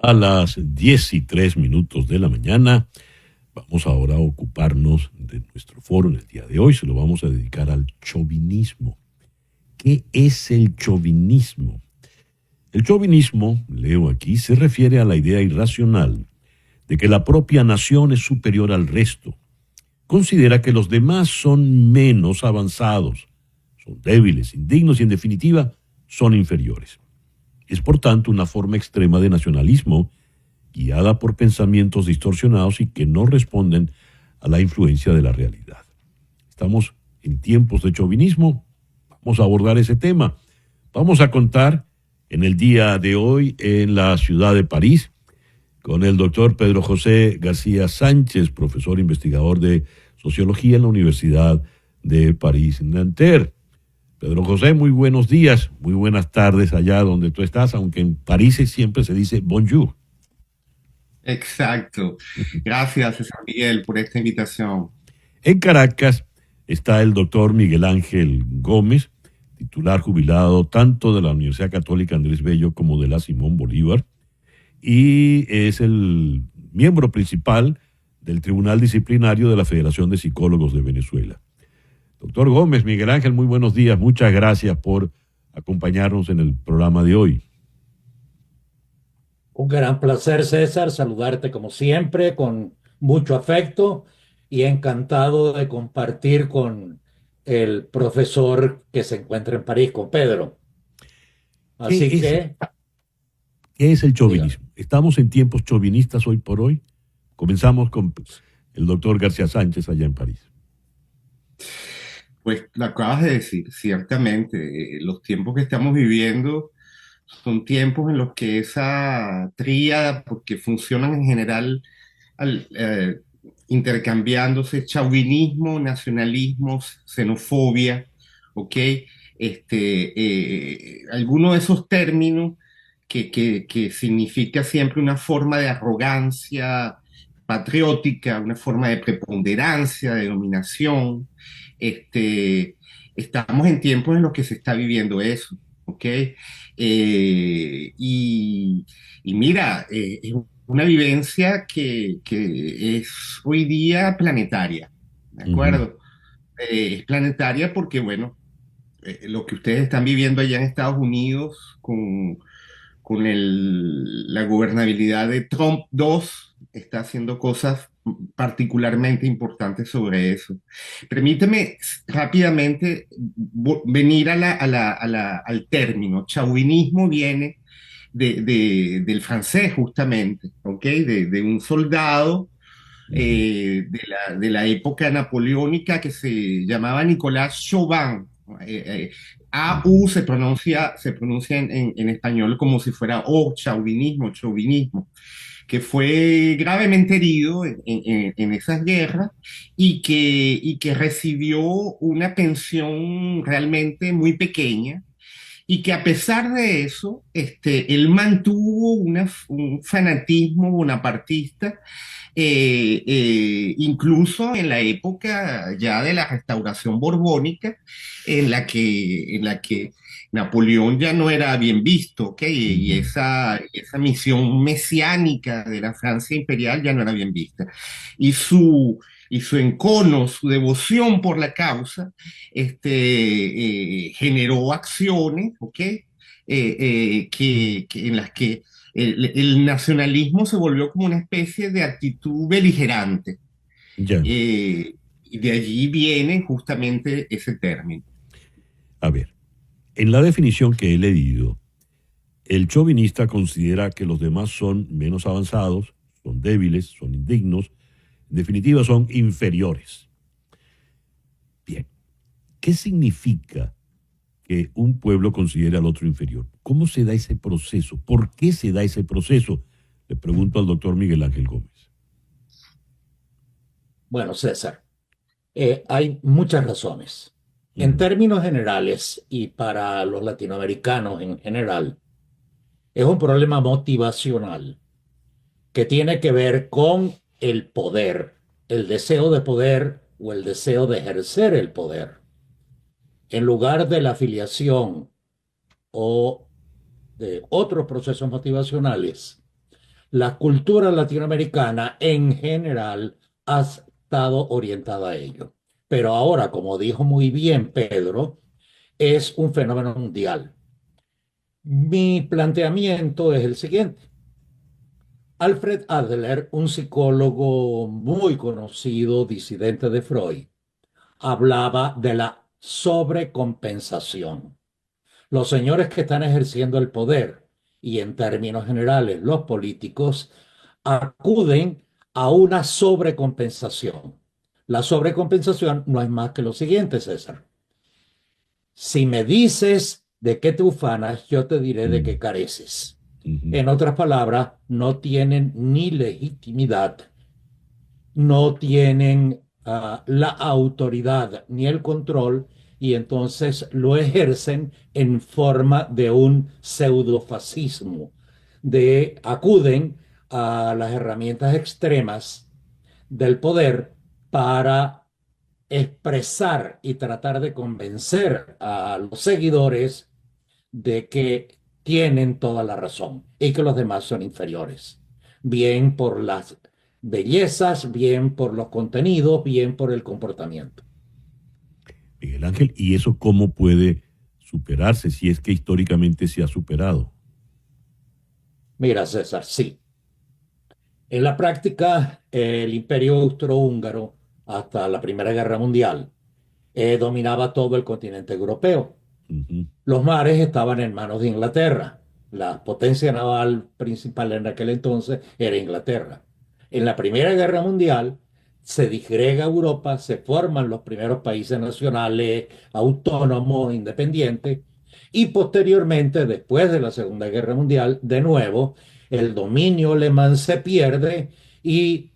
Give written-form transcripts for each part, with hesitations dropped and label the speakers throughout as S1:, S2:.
S1: A las 10:03 de la mañana. Vamos ahora a ocuparnos de nuestro foro en el día de hoy. Se lo vamos a dedicar al chauvinismo. ¿Qué es el chauvinismo? El chauvinismo, leo aquí, se refiere a la idea irracional de que la propia nación es superior al resto. Considera que los demás son menos avanzados, son débiles, indignos y en definitiva son inferiores. Es por tanto una forma extrema de nacionalismo guiada por pensamientos distorsionados y que no responden a la influencia de la realidad. Estamos en tiempos de chauvinismo, vamos a abordar ese tema. Vamos a contar en el día de hoy en la ciudad de París con el doctor Pedro José García Sánchez, profesor investigador de sociología en la Universidad de París-Nanterre. Pedro José, muy buenos días, muy buenas tardes allá donde tú estás, aunque en París siempre se dice bonjour.
S2: Exacto. Gracias, César Miguel, por esta invitación.
S1: En Caracas está el doctor Miguel Ángel Gómez, titular jubilado tanto de la Universidad Católica Andrés Bello como de la Simón Bolívar, y es el miembro principal del Tribunal Disciplinario de la Federación de Psicólogos de Venezuela. Doctor Gómez, Miguel Ángel, muy buenos días. Muchas gracias por acompañarnos en el programa de hoy.
S3: Un gran placer, César, saludarte como siempre, con mucho afecto y encantado de compartir con el profesor que se encuentra en París, con Pedro.
S1: ¿Qué
S3: Así
S1: es,
S3: que,
S1: qué es el
S3: dígame.
S1: chauvinismo? ¿Estamos en tiempos chauvinistas hoy por hoy? Comenzamos con el doctor García Sánchez allá en París.
S2: Pues lo acabas de decir, ciertamente, los tiempos que estamos viviendo son tiempos en los que esa tríada, porque funcionan en general al- eh, intercambiándose chauvinismo, nacionalismo, xenofobia, ¿ok? Alguno de esos términos que significa siempre una forma de arrogancia patriótica, una forma de preponderancia, de dominación. Este, Estamos en tiempos en los que se está viviendo eso, ¿ok? Y mira, es una vivencia que es hoy día planetaria, ¿de
S1: Ujú.
S2: acuerdo? Es planetaria porque, bueno, lo que ustedes están viviendo allá en Estados Unidos con la gobernabilidad de Trump 2 está haciendo cosas particularmente importantes sobre eso. Permíteme rápidamente venir al término. Chauvinismo viene del francés justamente, ¿ok? De un soldado
S1: Ujú.
S2: de la época napoleónica que se llamaba Nicolas Chauvin. Eh, eh, AU
S1: Ujú.
S2: se pronuncia en español como si fuera O, chauvinismo, chauvinismo, que fue gravemente herido en esas guerras y que recibió una pensión realmente muy pequeña y que a pesar de eso, él mantuvo un fanatismo bonapartista incluso en la época ya de la restauración borbónica, en la que Napoleón ya no era bien visto, ¿ok?
S1: Ujú.
S2: Esa misión mesiánica de la Francia imperial ya no era bien vista. Y su encono, su devoción por la causa, generó acciones, ¿ok? En las que el nacionalismo se volvió como una especie de actitud beligerante.
S1: Ya,
S2: Y de allí viene justamente ese término.
S1: a ver, en la definición que he leído, el chauvinista considera que los demás son menos avanzados, son débiles, son indignos, en definitiva son inferiores. Bien, ¿qué significa que un pueblo considere al otro inferior? ¿Cómo se da ese proceso? ¿Por qué se da ese proceso? Le pregunto al doctor Miguel Ángel Gómez.
S3: Bueno, César, hay muchas razones. En
S1: Ujú.
S3: términos generales y para los latinoamericanos en general, es un problema motivacional que tiene que ver con el poder, el deseo de poder o el deseo de ejercer el poder. En lugar de la afiliación o de otros procesos motivacionales, La cultura latinoamericana en general ha estado orientada a ello. Pero ahora, como dijo muy bien Pedro, es un fenómeno mundial. Mi planteamiento es el siguiente. Alfred Adler, un psicólogo muy conocido, disidente de Freud, hablaba de la sobrecompensación. Los señores que están ejerciendo el poder y en términos generales los políticos acuden a una sobrecompensación. La sobrecompensación no es más que lo siguiente, César. Si me dices de qué te ufanas, yo te diré de qué careces. En otras palabras, no tienen ni legitimidad, no tienen la autoridad ni el control, y entonces lo ejercen en forma de un pseudofascismo, acuden a las herramientas extremas del poder para expresar y tratar de convencer a los seguidores de que tienen toda la razón y que los demás son inferiores, bien por las bellezas, bien por los contenidos, bien por el comportamiento.
S1: Miguel Ángel, ¿y eso cómo puede superarse si es que históricamente se ha superado?
S3: Mira, César, sí. En la práctica, el Imperio Austrohúngaro, hasta la Primera Guerra Mundial, dominaba todo el continente europeo. Los mares estaban en manos de Inglaterra. La potencia naval principal en aquel entonces era Inglaterra. En la Primera Guerra Mundial se disgrega Europa, se forman los primeros países nacionales, autónomos, independientes, y posteriormente, después de la Segunda Guerra Mundial, de nuevo, el dominio alemán se pierde y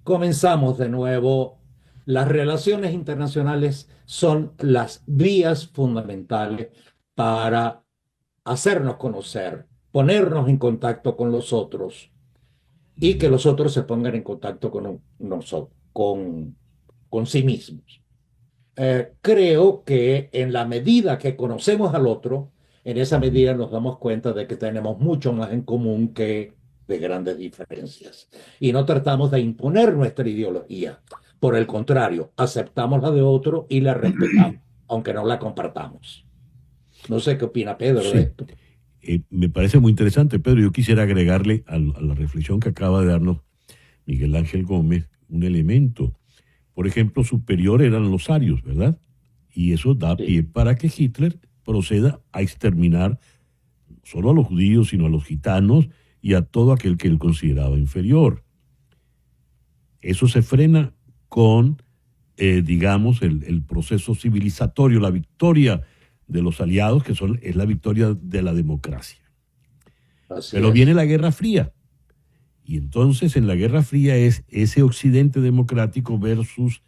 S3: comenzamos de nuevo. Las relaciones internacionales son las vías fundamentales para hacernos conocer, ponernos en contacto con los otros y que los otros se pongan en contacto con nosotros, con sí mismos. Creo que en la medida que conocemos al otro, en esa medida nos damos cuenta de que tenemos mucho más en común que de grandes diferencias. Y no tratamos de imponer nuestra ideología. Por el contrario, aceptamos la de otro y la respetamos, aunque no la compartamos. No sé qué opina Pedro de esto.
S1: Me parece muy interesante, Pedro. Yo quisiera agregarle a la reflexión que acaba de darnos Miguel Ángel Gómez un elemento. Por ejemplo, superior eran los arios, ¿verdad? Y eso da pie para que Hitler proceda a exterminar no solo a los judíos, sino a los gitanos y a todo aquel que él consideraba inferior. Eso se frena con, digamos, el proceso civilizatorio, la victoria de los aliados, que es la victoria de la democracia. Pero viene la Guerra Fría. Y entonces en la Guerra Fría es ese occidente democrático versus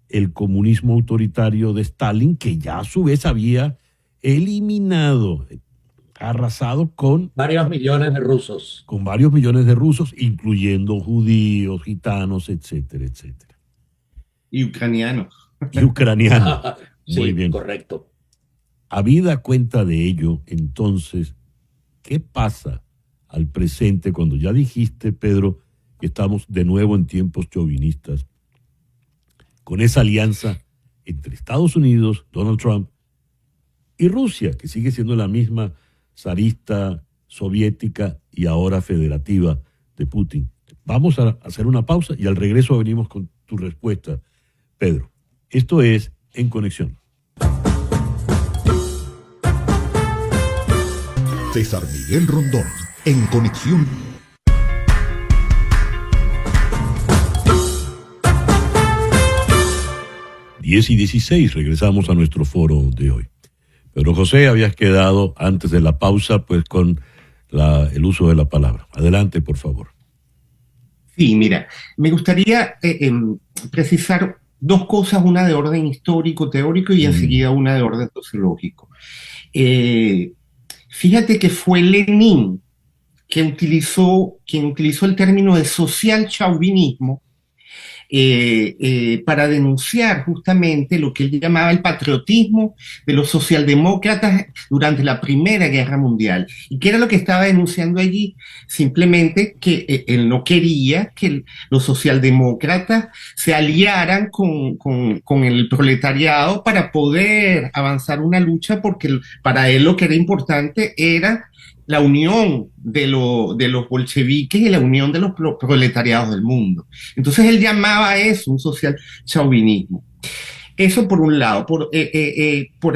S1: el comunismo autoritario de Stalin, que ya a su vez había eliminado, arrasado con
S3: varios millones de rusos.
S1: Con varios millones de rusos, incluyendo judíos, gitanos, etcétera, etcétera.
S2: Y ucranianos.
S1: Y ucranianos. Muy
S3: sí,
S1: bien.
S3: Correcto.
S1: Habida cuenta de ello, entonces, ¿qué pasa al presente cuando ya dijiste, Pedro, que estamos de nuevo en tiempos chauvinistas, con esa alianza entre Estados Unidos, Donald Trump, y Rusia, que sigue siendo la misma zarista, soviética y ahora federativa de Putin? Vamos a hacer una pausa y al regreso venimos con tu respuesta, Pedro. Esto es En Conexión.
S4: César Miguel Rondón, En Conexión.
S1: Diez y 16, regresamos a nuestro foro de hoy. Pedro José, habías quedado antes de la pausa pues con el uso de la palabra. Adelante, por favor.
S2: Sí, mira, me gustaría precisar dos cosas, una de orden histórico, teórico y enseguida una de orden sociológico. Fíjate que fue Lenin quien utilizó el término de social chauvinismo para denunciar justamente lo que él llamaba el patriotismo de los socialdemócratas durante la Primera Guerra Mundial. ¿Y qué era lo que estaba denunciando allí? Simplemente que él no quería que los socialdemócratas se aliaran con el proletariado para poder avanzar una lucha, porque para él lo que era importante era la unión de los bolcheviques y la unión de los proletariados del mundo. Entonces él llamaba a eso un social chauvinismo. Eso por un lado. Por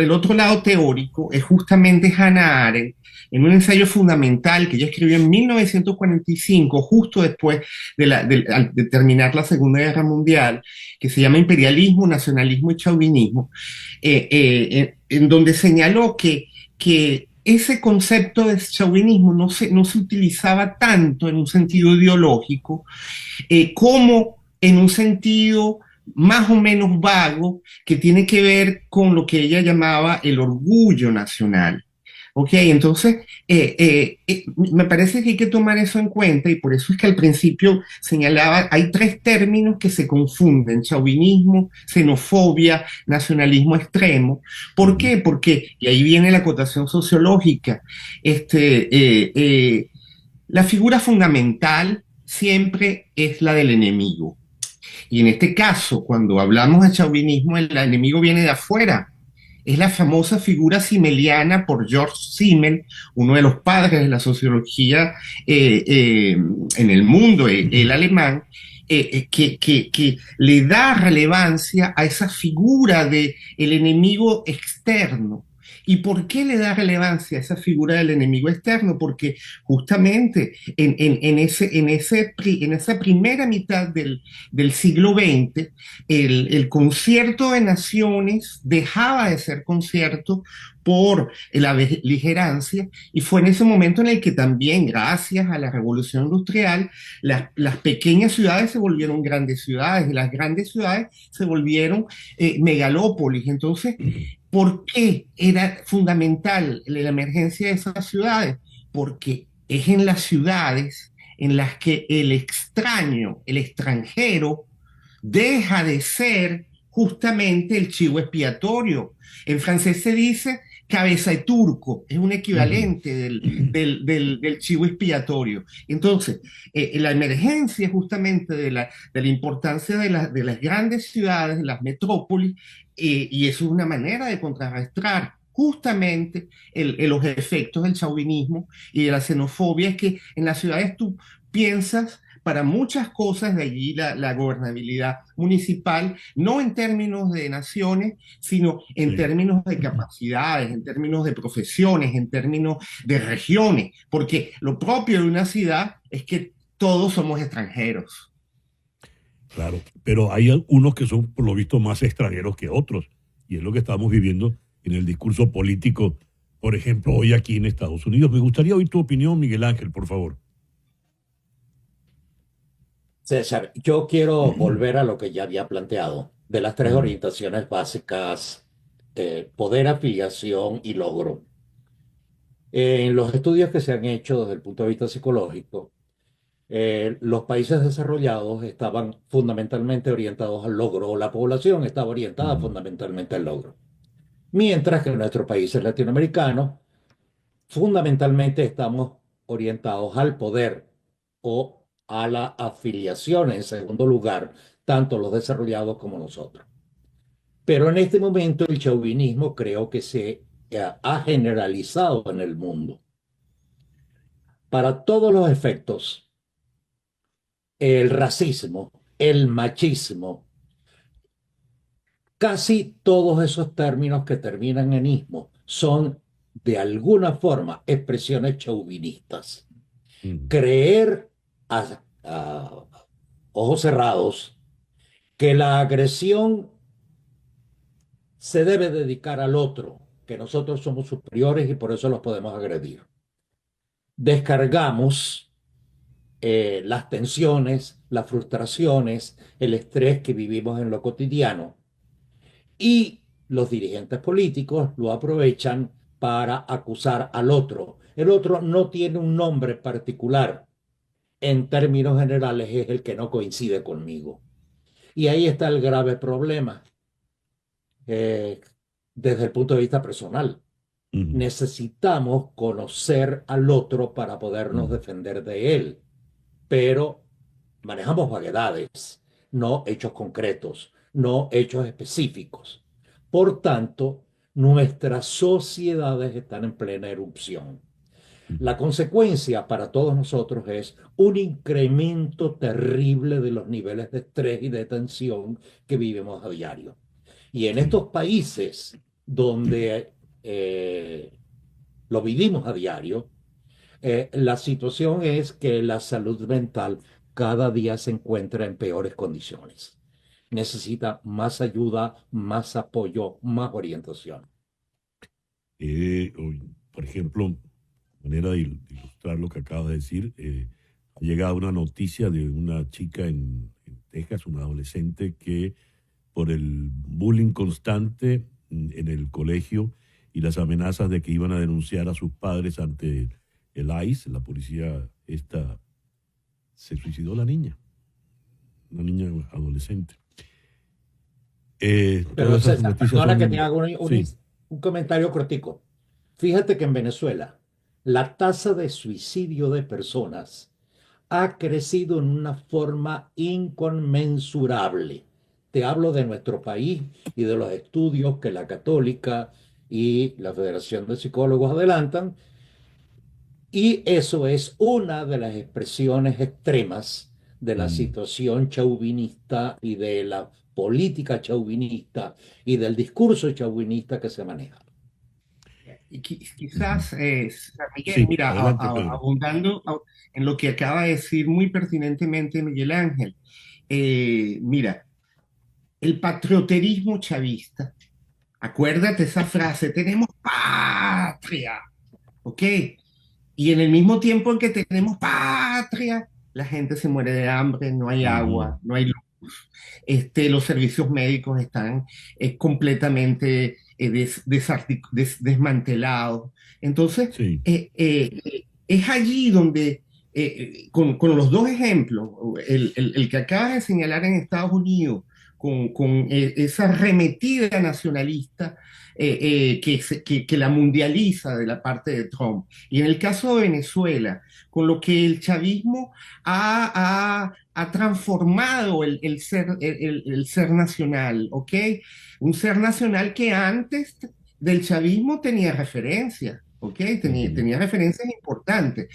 S2: el otro lado teórico, es justamente Hannah Arendt, en un ensayo fundamental que ella escribió en 1945, justo después de terminar la Segunda Guerra Mundial, que se llama Imperialismo, Nacionalismo y Chauvinismo, en donde señaló que ese concepto de chauvinismo no se utilizaba tanto en un sentido ideológico como en un sentido más o menos vago, que tiene que ver con lo que ella llamaba el orgullo nacional. Ok, entonces me parece que hay que tomar eso en cuenta, y por eso es que al principio señalaba, hay tres términos que se confunden: chauvinismo, xenofobia, nacionalismo extremo. ¿Por qué? Porque, y ahí viene la acotación sociológica, la figura fundamental siempre es la del enemigo. Y en este caso, cuando hablamos de chauvinismo, el enemigo viene de afuera. Es la famosa figura simmeliana por George Simmel, uno de los padres de la sociología en el mundo, el alemán, que le da relevancia a esa figura del enemigo externo. ¿Y por qué le da relevancia a esa figura del enemigo externo? Porque justamente en esa primera mitad del siglo XX, el concierto de naciones dejaba de ser concierto por la beligerancia, y fue en ese momento en el que también, gracias a la revolución industrial, las pequeñas ciudades se volvieron grandes ciudades, y las grandes ciudades se volvieron megalópolis. Entonces, ¿por qué era fundamental la emergencia de esas ciudades? Porque es en las ciudades en las que el extraño, el extranjero, deja de ser justamente el chivo expiatorio. En francés se dice cabeza de turco, es un equivalente del chivo expiatorio. Entonces, la emergencia justamente de la importancia de las grandes ciudades, de las metrópolis, y eso es una manera de contrarrestar justamente los efectos del chauvinismo y de la xenofobia. Es que en las ciudades tú piensas para muchas cosas, de allí la gobernabilidad municipal, no en términos de naciones, sino en términos de capacidades, en términos de profesiones, en términos de regiones, porque lo propio de una ciudad es que todos somos extranjeros.
S1: Claro, pero hay unos que son por lo visto más extranjeros que otros, y es lo que estamos viviendo en el discurso político, por ejemplo, hoy aquí en Estados Unidos. Me gustaría oír tu opinión, Miguel Ángel, por favor.
S3: César, yo quiero volver a lo que ya había planteado, de las tres orientaciones básicas: poder, afiliación y logro. En los estudios que se han hecho desde el punto de vista psicológico, los países desarrollados estaban fundamentalmente orientados al logro, o la población estaba orientada fundamentalmente al logro. Mientras que en nuestros países latinoamericanos, fundamentalmente estamos orientados al poder o a la afiliación, en segundo lugar, tanto los desarrollados como nosotros. Pero en este momento el chauvinismo creo que se ha generalizado en el mundo. Para todos los efectos, el racismo, el machismo, casi todos esos términos que terminan en ismo son de alguna forma expresiones chauvinistas. Creer a ojos cerrados que la agresión se debe dedicar al otro, que nosotros somos superiores y por eso los podemos agredir. Descargamos las tensiones, las frustraciones, el estrés que vivimos en lo cotidiano, y los dirigentes políticos lo aprovechan para acusar al otro. El otro no tiene un nombre particular. En términos generales es el que no coincide conmigo. Y ahí está el grave problema, eh, desde el punto de vista personal.
S1: Ujú.
S3: Necesitamos conocer al otro para podernos
S1: Ujú.
S3: defender de él, pero manejamos vaguedades, no hechos concretos, no hechos específicos. Por tanto, nuestras sociedades están en plena erupción. La consecuencia para todos nosotros es un incremento terrible de los niveles de estrés y de tensión que vivimos a diario. Y en
S1: Sí.
S3: estos países donde lo vivimos a diario, la situación es que la salud mental cada día se encuentra en peores condiciones. Necesita más ayuda, más apoyo, más orientación.
S1: Por ejemplo, manera de ilustrar lo que acabas de decir, ha llegado una noticia de una chica en Texas, una adolescente que por el bullying constante en el colegio y las amenazas de que iban a denunciar a sus padres ante el ICE, la policía esta, se suicidó la niña, una niña adolescente.
S3: Pero
S1: Todas esas
S3: César,
S1: noticias
S3: perdona que te
S1: son,
S3: haga
S1: sí,
S3: un comentario cortico. Fíjate que en Venezuela la tasa de suicidio de personas ha crecido en una forma inconmensurable. Te hablo de nuestro país y de los estudios que la Católica y la Federación de Psicólogos adelantan, y eso es una de las expresiones extremas de la
S1: mm,
S3: situación chauvinista y de la política chauvinista y del discurso chauvinista que se maneja.
S2: Y
S1: ujú.
S2: quizás, San Miguel,
S1: Sí,
S2: mira,
S1: adelante, Pedro.
S2: en lo que acaba de decir muy pertinentemente Miguel Ángel, mira, el patrioterismo chavista, acuérdate esa frase, tenemos patria, ¿ok? Y en el mismo tiempo en que tenemos patria, la gente se muere de hambre, no hay
S1: Ujú.
S2: agua, no hay luz, los servicios médicos están completamente desmantelados. Entonces,
S1: Sí.
S2: es allí donde, con los dos ejemplos, el que acabas de señalar en Estados Unidos, con esa arremetida nacionalista que la mundializa de la parte de Trump. Y en el caso de Venezuela, con lo que el chavismo ha transformado el ser nacional, ¿ok? Un ser nacional que antes del chavismo tenía referencias. ¿Ok?
S1: Ujú.
S2: Tenía referencias importantes,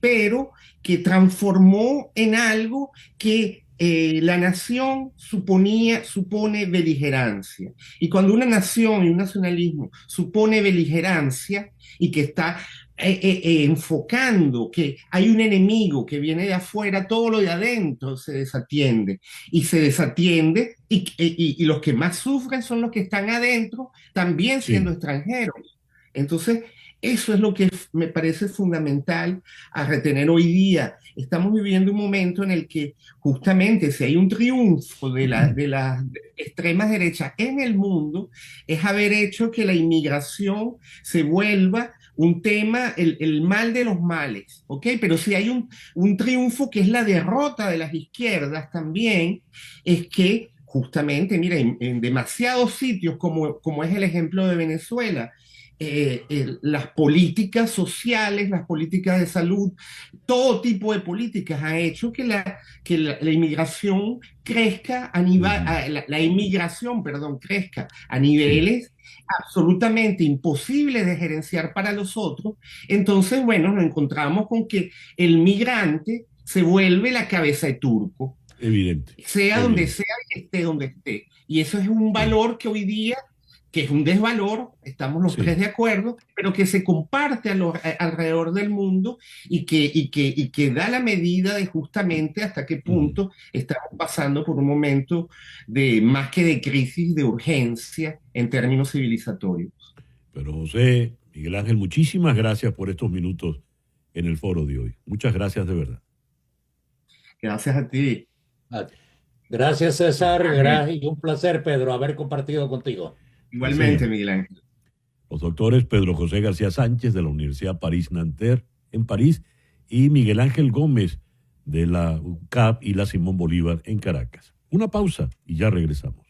S2: pero que transformó en algo que la nación supone beligerancia. Y cuando una nación y un nacionalismo supone beligerancia y que está enfocando que hay un enemigo que viene de afuera, todo lo de adentro se desatiende. Y se desatiende y los que más sufren son los que están adentro, también siendo
S1: Sí.
S2: extranjeros. Entonces, eso es lo que me parece fundamental a retener hoy día. Estamos viviendo un momento en el que justamente si hay un triunfo de las extremas derechas en el mundo, es haber hecho que la inmigración se vuelva un tema, el mal de los males, ¿ok? Pero si hay un triunfo que es la derrota de las izquierdas también, es que justamente, mira, en demasiados sitios, como es el ejemplo de Venezuela, las políticas sociales, las políticas de salud, todo tipo de políticas ha hecho que la inmigración crezca a nivel,
S1: Ujú.
S2: la inmigración, perdón, crezca a
S1: Sí.
S2: niveles absolutamente imposibles de gerenciar para los otros. Entonces, bueno, nos encontramos con que el migrante se vuelve la cabeza de turco,
S1: Evidente,
S2: sea
S1: evidente.
S2: y esté donde esté. Y eso es un
S1: Sí,
S2: valor que hoy día, que es un desvalor, estamos los tres
S1: sí.
S2: de acuerdo, pero que se comparte alrededor del mundo y que da la medida de justamente hasta qué
S1: Ujú.
S2: punto estamos pasando por un momento de más que de crisis, de urgencia en términos civilizatorios.
S1: Pero José, Miguel Ángel, muchísimas gracias por estos minutos en el foro de hoy. Muchas gracias de verdad.
S2: Gracias a ti,
S3: Ah, gracias, César.
S2: Ángel.
S3: Y un placer, Pedro, haber compartido contigo.
S1: Así,
S2: Igualmente, Miguel Ángel.
S1: los doctores Pedro José García Sánchez de la Universidad París-Nanterre en París y Miguel Ángel Gómez de la UCAP y la Simón Bolívar en Caracas. Una pausa y ya regresamos.